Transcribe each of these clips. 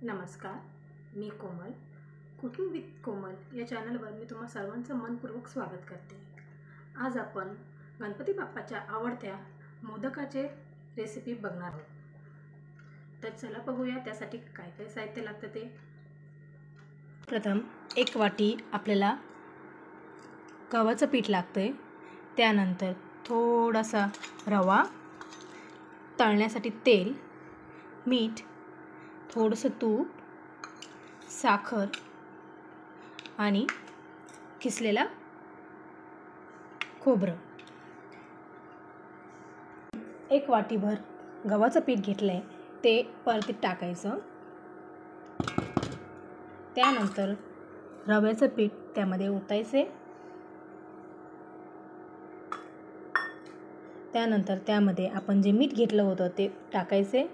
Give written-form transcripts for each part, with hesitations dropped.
नमस्कार, मी कोमल. Cooking with कोमल या चॅनलवर मी तुम्हा सर्वांचं मनपूर्वक स्वागत करते. आज आपण गणपती बाप्पाच्या आवडत्या मोदकाचे रेसिपी बघणार आहोत. तर चला बघूया त्यासाठी काय काय साहित्य लागतं ते. प्रथम 1 वाटी आपल्याला गव्हाचं पीठ लागतंय. त्यानंतर थोडासा रवा, तळण्यासाठी तेल, मीठ, थोडंसं तूप, साखर आणि किसलेला खोबरं. 1 वाटीभर गव्हाचं पीठ घेतलं आहे, ते परतीत टाकायचं. त्यानंतर रव्याचं पीठ त्यामध्ये ओतायचे. त्यानंतर त्यामध्ये आपण जे मीठ घेतलं होतं ते टाकायचे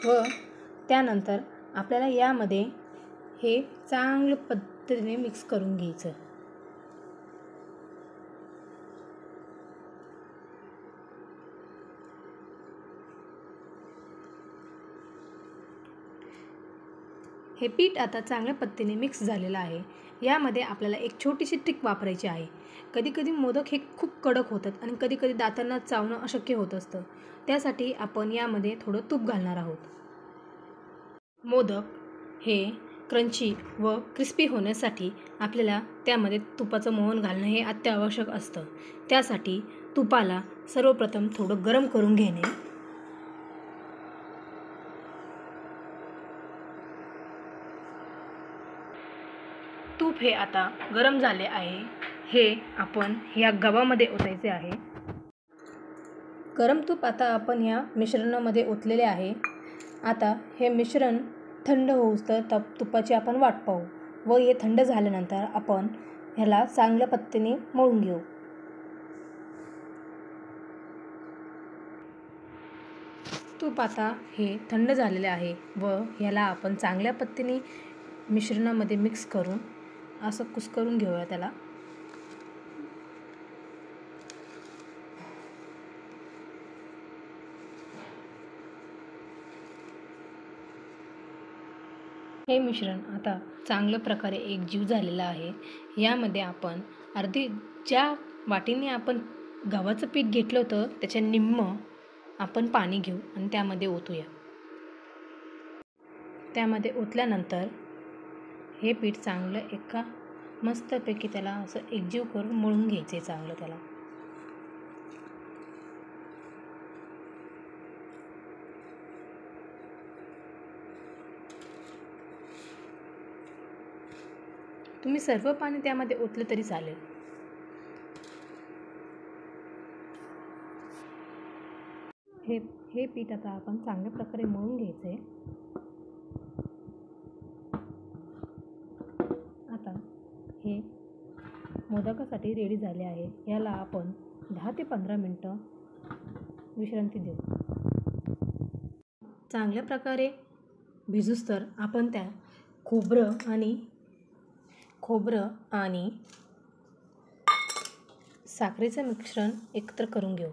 व त्यानंतर आपल्याला यामध्ये हे चांगल्या पद्धतीने मिक्स करून घ्यायचं. हे पीठ आता चांगल्या पद्धतीने मिक्स झालेलं आहे. यामध्ये आपल्याला एक छोटीशी ट्रिक वापरायची आहे. कधीकधी मोदक हे खूप कडक होतात आणि कधीकधी दातांना चावणं अशक्य होत असतं. त्यासाठी आपण यामध्ये थोडं तूप घालणार आहोत. मोदक हे क्रंची व क्रिस्पी होण्यासाठी आपल्याला त्यामध्ये तुपाचं मोहन घालणं हे अत्यावश्यक असतं. त्यासाठी तुपाला सर्वप्रथम थोडं गरम करून घेणे. तूप हे आता गरम झाले आहे. हे आपण या गव्हामध्ये ओतायचे आहे. गरम तूप आता आपण या मिश्रणामध्ये ओतलेले आहे. आता हे मिश्रण थंड होऊस तर तुपाची आपण वाट पाहू व हे थंड झाल्यानंतर आपण ह्याला चांगल्या पद्धतीने मळून घेऊ. तूप आता हे थंड झालेले आहे व ह्याला आपण चांगल्या पद्धतीने मिश्रणामध्ये मिक्स करून असं कुस्करून घेऊया त्याला. हे मिश्रण आता चांगल्या प्रकारे एकजीव झालेलं आहे. यामध्ये आपण ज्या वाटीने आपण गव्हाचं पीठ घेतलं होतं त्याच्या निम्म आपण पाणी घेऊ आणि त्यामध्ये ओतूया. त्यामध्ये ओतल्यानंतर हे पीठ चांगलं एका मस्तपैकी त्याला असं एकजीव करून मळून घ्यायचे चांगलं त्याला. तुम्ही सर्व पाणी त्यामध्ये ओतलं तरी चालेल. हे पीठ आता आपण चांगल्या प्रकारे मळून घ्यायचे. आता हे मोदकासाठी रेडी झाले आहे. याला आपण 10 ते 15 मिनिटं विश्रांती देऊ. चांगल्या प्रकारे भिजूस तर आपण त्या खोबरं आणि साखरेचं मिश्रण एकत्र करून घेऊ.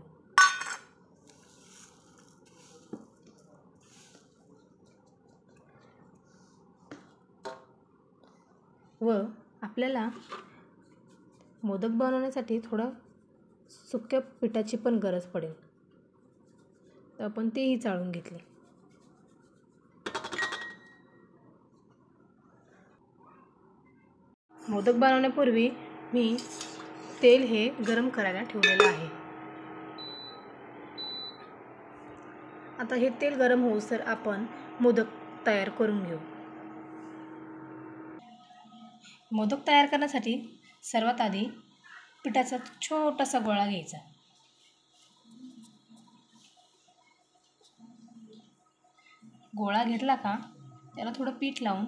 व आपल्याला मोदक बनवण्यासाठी थोडं सुक्या पिठाची पण गरज पडेल, तर आपण तेही चाळून घेतले. मोदक बनवण्यापूर्वी मी तेल हे गरम करायला ठेवलेलं आहे. आता हे तेल गरम होऊस तर आपण मोदक तयार करून घेऊ. मोदक तयार करण्यासाठी सर्वात आधी पिठाचा छोटासा गोळा घ्यायचा. गोळा घेतला का त्याला थोडं पीठ लावून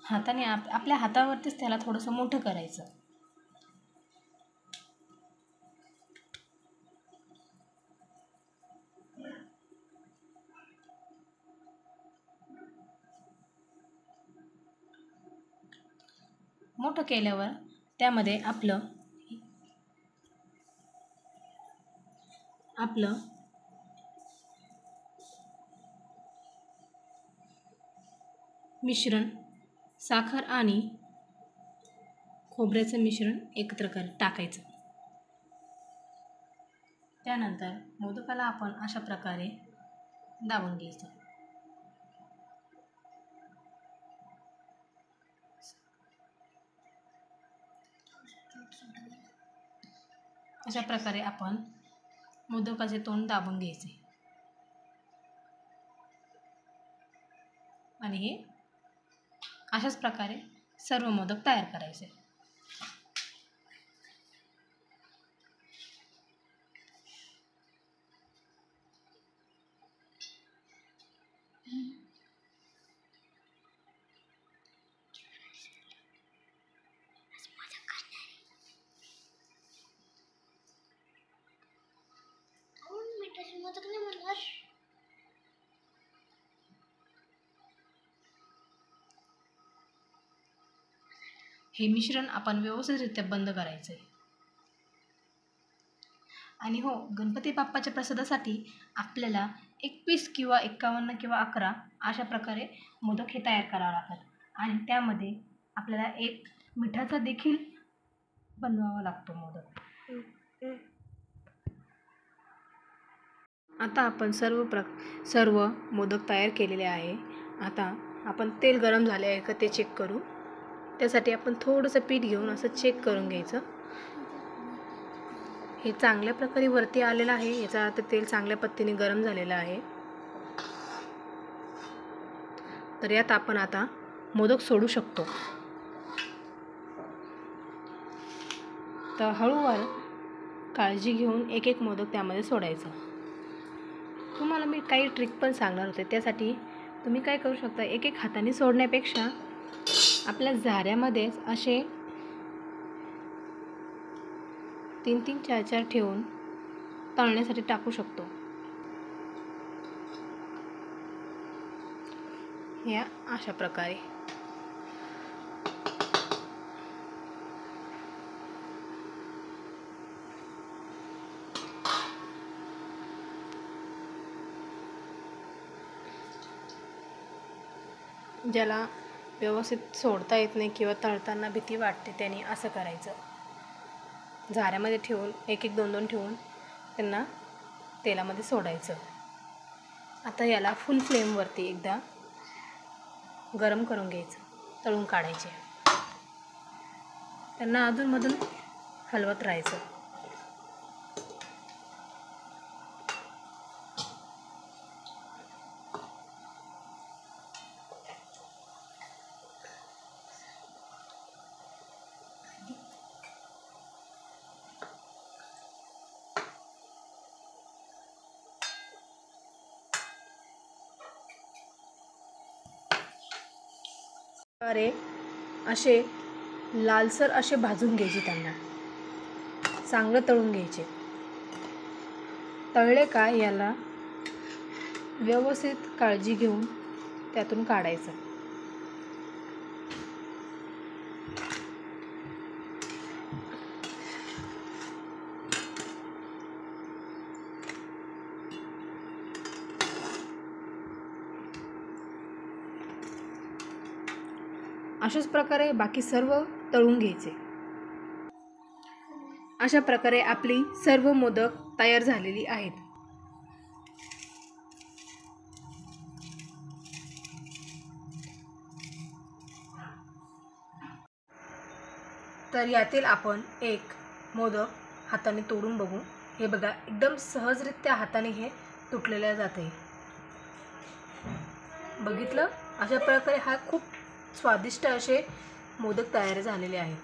हाताने आपल्या हातावरतीच त्याला थोडंसं मोठं करायचं. मोठं केल्यावर त्यामध्ये आपलं मिश्रण साखर आणि खोबऱ्याचं मिश्रण एकत्र टाकायचं. त्यानंतर मोदकाला आपण अशा प्रकारे दाबून घ्यायचं. अशा प्रकारे आपण मोदकाचे तोंड दाबून घ्यायचे आणि हे अशाच प्रकारे सर्व मोदक तयार करायचे. हे मिश्रण आपण व्यवस्थितरित्या बंद करायचं आहे. आणि हो, गणपती बाप्पाच्या प्रसादासाठी आपल्याला 21 किंवा 51 किंवा 11 अशा प्रकारे मोदक हे तयार करावे लागतात. आणि त्यामध्ये आपल्याला एक मिठाचा देखील बनवावा लागतो मोदक. आता आपण सर्व मोदक तयार केलेले आहे. आता आपण तेल गरम झाले आहे का ते चेक करू. त्यासाठी आपण थोडंसं पीठ घेऊन असं चेक करून घ्यायचं. हे चांगल्या प्रकारे वरती आलेलं आहे, याचा अर्थ तेल चांगल्या पद्धतीने गरम झालेलं आहे. तर यात आपण आता मोदक सोडू शकतो. तर हळूवार काळजी घेऊन एक एक मोदक त्यामध्ये सोडायचा. तुम्हाला मी काही ट्रिक पण सांगणार होते. त्यासाठी तुम्ही काय करू शकता, एक एक हाताने सोडण्यापेक्षा आपल्या झाऱ्यामध्येच असे 3-3, 4-4 ठेवून तळण्यासाठी टाकू शकतो. या अशा प्रकारे ज्याला व्यवस्थित सोडता येत नाही किंवा तळताना भीती वाटते त्याने असं करायचं. झाऱ्यामध्ये ठेवून एक 2-2 ठेवून त्यांना तेलामध्ये सोडायचं. आता याला फुल फ्लेमवरती एकदा गरम करून घ्यायचं, तळून काढायचे. त्यांना अधूनमधून हलवत राहायचं. असे लालसर असे भाजून घ्यायचे, त्यांना चांगलं तळून घ्यायचे. तळले का याला व्यवस्थित काळजी घेऊन त्यातून काढायचं. अशाच प्रकारे बाकी सर्व तळून घ्यायचे. अशा प्रकारे आपली सर्व मोदक तयार झालेली आहेत. तर यातील आपण एक मोदक हाताने तोडून बघू. हे बघा, एकदम सहजरित्या हाताने हे तुटलेले जाते. बघितलं, अशा प्रकारे हा खूप स्वादिष्ट असे मोदक तयार झालेले आहेत.